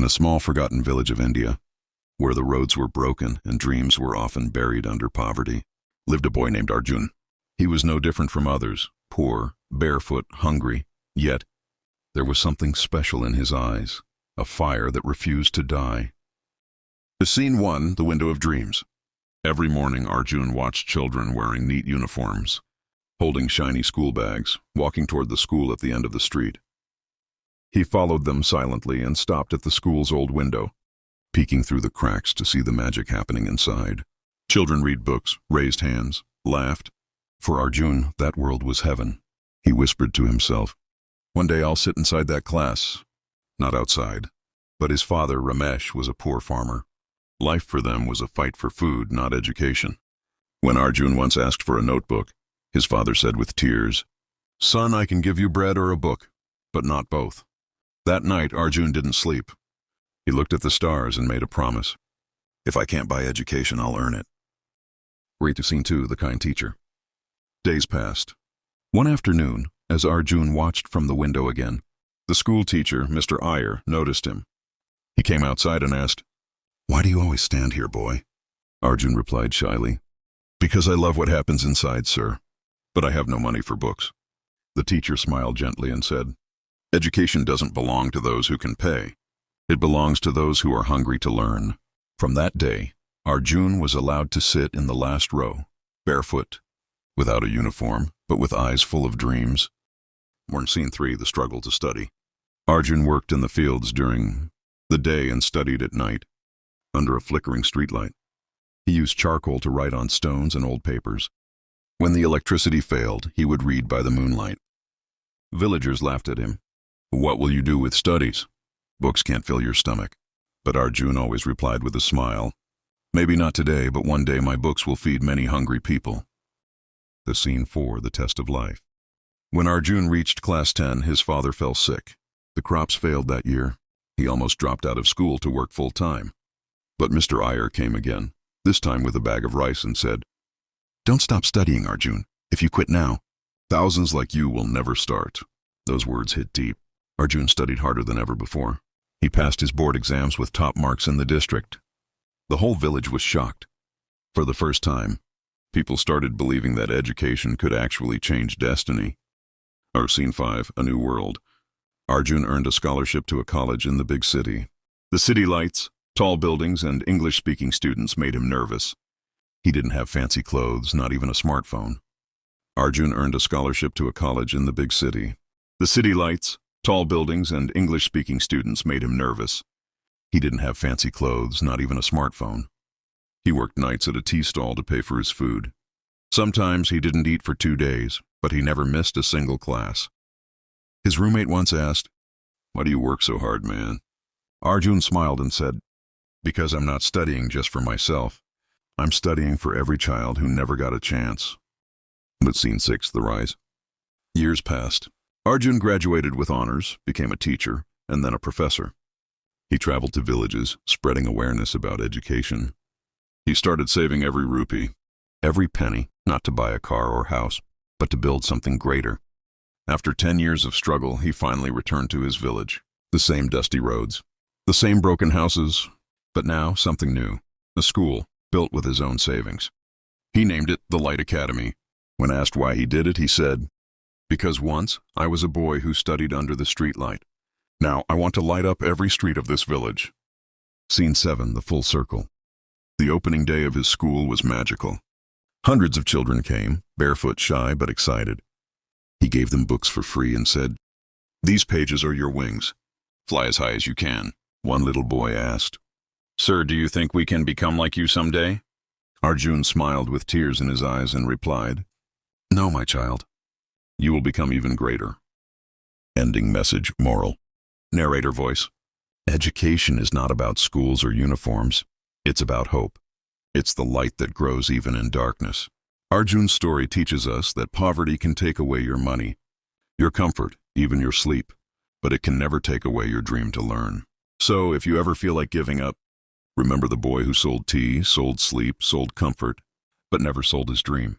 a small forgotten village of India, where the roads were broken and dreams were often buried under poverty, lived a boy named Arjun. He was no different from others, poor, barefoot, hungry, yet there was something special in his eyes, a fire that refused to die. Scene 1, the window of dreams. Every morning Arjun watched children wearing neat uniforms, holding shiny school bags, walking toward the school at the end of the street. He followed them silently and stopped at the school's old window, peeking through the cracks to see the magic happening inside. Children read books, raised hands, laughed. For Arjun, that world was heaven. He whispered to himself, "One day I'll sit inside that class." Not outside. But his father, Ramesh, was a poor farmer. Life for them was a fight for food, not education. When Arjun once asked for a notebook, his father said with tears, "Son, I can give you bread or a book, but not both." That night, Arjun didn't sleep. He looked at the stars and made a promise. "If I can't buy education, I'll earn it." Read to Scene 2, the kind teacher. Days passed. One afternoon, as Arjun watched from the window again, the school teacher, Mr. Iyer, noticed him. He came outside and asked, "Why do you always stand here, boy?" Arjun replied shyly, "Because I love what happens inside, sir, but I have no money for books." The teacher smiled gently and said, "Education doesn't belong to those who can pay. It belongs to those who are hungry to learn." From that day, Arjun was allowed to sit in the last row, barefoot, without a uniform, but with eyes full of dreams. Or in Scene 3, the struggle to study. Arjun worked in the fields during the day and studied at night, under a flickering streetlight. He used charcoal to write on stones and old papers. When the electricity failed, he would read by the moonlight. Villagers laughed at him. "What will you do with studies? Books can't fill your stomach." But Arjun always replied with a smile, "Maybe not today, but one day my books will feed many hungry people." The Scene 4, the test of life. When Arjun reached class 10, his father fell sick. The crops failed that year. He almost dropped out of school to work full-time. But Mr. Iyer came again, this time with a bag of rice, and said, "Don't stop studying, Arjun. If you quit now, thousands like you will never start." Those words hit deep. Arjun studied harder than ever before. He passed his board exams with top marks in the district. The whole village was shocked. For the first time, people started believing that education could actually change destiny. Or Scene 5, a new world. Arjun earned a scholarship to a college in the big city. The city lights, tall buildings, and English-speaking students made him nervous. He didn't have fancy clothes, not even a smartphone. Arjun earned a scholarship to a college in the big city. The city lights, tall buildings, and English-speaking students made him nervous. He didn't have fancy clothes, not even a smartphone. He worked nights at a tea stall to pay for his food. Sometimes he didn't eat for 2 days, but he never missed a single class. His roommate once asked, "Why do you work so hard, man?" Arjun smiled and said, "Because I'm not studying just for myself. I'm studying for every child who never got a chance." But Scene 6, the rise. Years passed. Arjun graduated with honors, became a teacher, and then a professor. He traveled to villages, spreading awareness about education. He started saving every rupee, every penny, not to buy a car or house, but to build something greater. After 10 years of struggle, he finally returned to his village. The same dusty roads, the same broken houses, but now something new, a school built with his own savings. He named it the Light Academy. When asked why he did it, he said, "Because once I was a boy who studied under the streetlight. Now I want to light up every street of this village." Scene 7, the full circle. The opening day of his school was magical. Hundreds of children came, barefoot, shy, but excited. He gave them books for free and said, "These pages are your wings. Fly as high as you can." One little boy asked, "Sir, do you think we can become like you someday?" Arjun smiled with tears in his eyes and replied, "No, my child. You will become even greater." Ending message, moral. Narrator voice. Education is not about schools or uniforms. It's about hope. It's the light that grows even in darkness. Arjun's story teaches us that poverty can take away your money, your comfort, even your sleep, but it can never take away your dream to learn. So if you ever feel like giving up, remember the boy who sold tea, sold sleep, sold comfort, but never sold his dream.